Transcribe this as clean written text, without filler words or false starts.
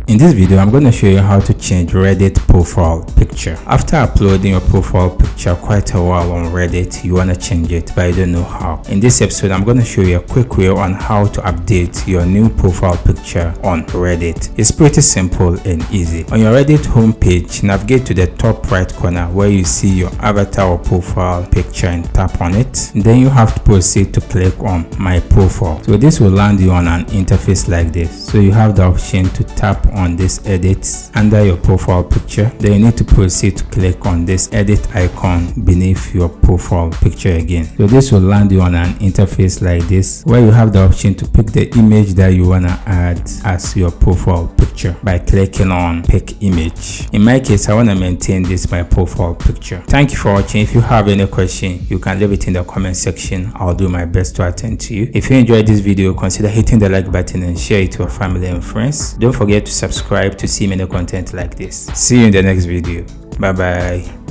In this video, I'm going to show you how to change Reddit profile picture. After uploading your profile picture quite a while on Reddit, you want to change it, but you don't know how. In this episode, I'm going to show you a quick way on how to update your new profile picture on Reddit. It's pretty simple and easy. On your Reddit homepage, navigate to the top right corner where you see your avatar or profile picture and tap on it. Then you have to proceed to click on My Profile. So this will land you on an interface like this. So you have the option to tap on this edit under your profile picture. Then you need to proceed to click on this edit icon beneath your profile picture again. So this will land you on an interface like this where you have the option to pick the image that you want to add as your profile picture by clicking on pick image. In my case, I want to maintain this my profile picture. Thank you for watching. If you have any question, you can leave it in the comment section. I'll do my best to attend to you. If you enjoyed this video, consider hitting the like button and share it to your family and friends. Don't forget to subscribe to see many content like this. See you in the next video. Bye bye.